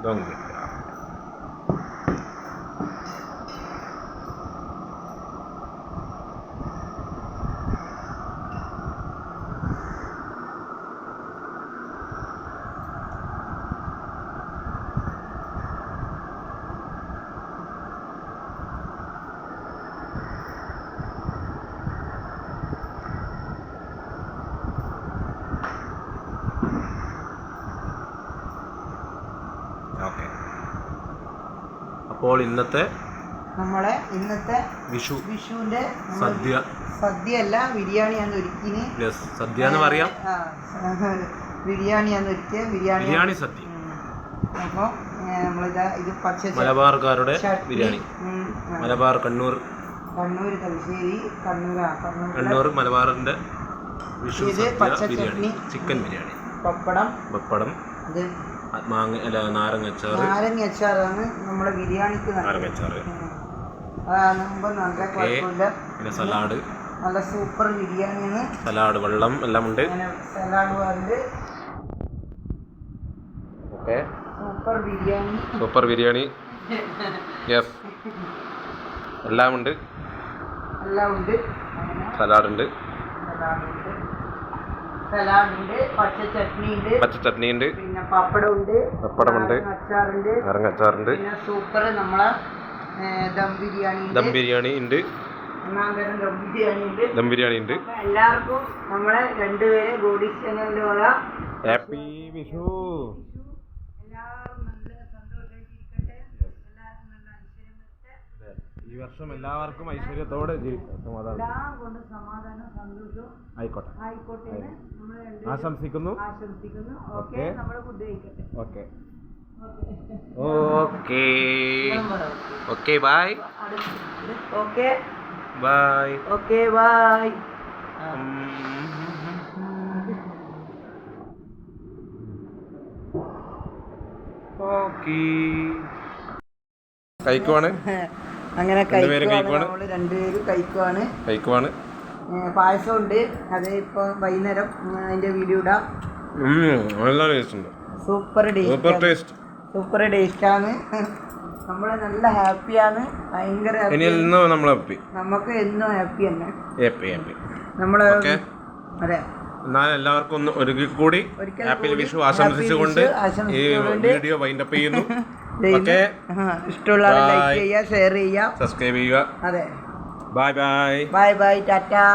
Dum biryani. Okay, അപ്പോൾ ഇന്നത്തെ വിഷുവിന്റെ സദ്യ അല്ല ബിരിയാണിയാണ് ഒരുക്കിന്. സദ്യ എന്ന് പറയാം. ബിരിയാണിയാണ് ഒരുക്കിയ ബിരിയാണി സദ്യ. അപ്പോൾ നമ്മളിതാ ഇത് പച്ച മലബാർക്കാരുടെ ബിരിയാണി. മലബാർ കണ്ണൂർ തലശ്ശേരി കണ്ണൂർ മലബാറിന്റെ വിഷു ബിരിയാണി, ചിക്കൻ ബിരിയാണി, പപ്പടം, ഇത് നാരങ്ങച്ചാറാണ് നമ്മുടെ ബിരിയാണിക്ക്. നാരങ്ങച്ചാറ്, പിന്നെ സലാഡ്, നല്ല സൂപ്പർ ബിരിയാണിയാണ്. സലാഡ്, വെള്ളം എല്ലാം ഉണ്ട്. Salad okay, super biryani. Yes, എല്ലാം ഉണ്ട്. സലാഡുണ്ട്, പച്ച ചട്നി ഉണ്ട്, പിന്നെ പപ്പടമുണ്ട്, നാരങ്ങാച്ചാറുണ്ട്, പിന്നെ സൂപ്പർ നമ്മളെ ദം ബിരിയാണി ഉണ്ട്. എല്ലാവർക്കും നമ്മളെ രണ്ടുപേരെ ബോഡി ചാനലിന്റെ വക ഹാപ്പി വിഷു. ഈ വർഷം എല്ലാവർക്കും ഐശ്വര്യത്തോടെ സമാധാനം സന്തോഷവും ആയിക്കോട്ടെ ആശംസിക്കുന്നു. ഓക്കെ, നമ്മൾ ഫുഡ് കഴിക്കട്ടെ. Okay okay okay bye. Okay bye. Okay bye. കഴിക്കുവാണ്. അങ്ങനെ രണ്ടുപേരും കഴിക്കുവാണ്. പായസം ഉണ്ട്, അത് ഇപ്പൊ വൈകുന്നേരം അതിന്റെ വീഡിയോ ഇടാം. സൂപ്പർ ടേസ്റ്റ് ആണ്. നമ്മള് നല്ല ഹാപ്പിയാണ്, ഭയങ്കര നമുക്ക് എന്നും ഹാപ്പി തന്നെ. നമ്മള് അതെ, എന്നാൽ എല്ലാവർക്കും ഒന്ന് ഒരിക്കൽ കൂടി ഹാപ്പി വിഷു ആശംസിച്ചുകൊണ്ട് ഈ വീഡിയോ വൈൻഡപ്പ് ചെയ്യുന്നു. ഇഷ്ടമുള്ള ലൈക്ക് ചെയ്യുക, ഷെയർ ചെയ്യുക, സബ്സ്ക്രൈബ് ചെയ്യുക. അതെ, ബൈ ബൈ. ടാറ്റാ.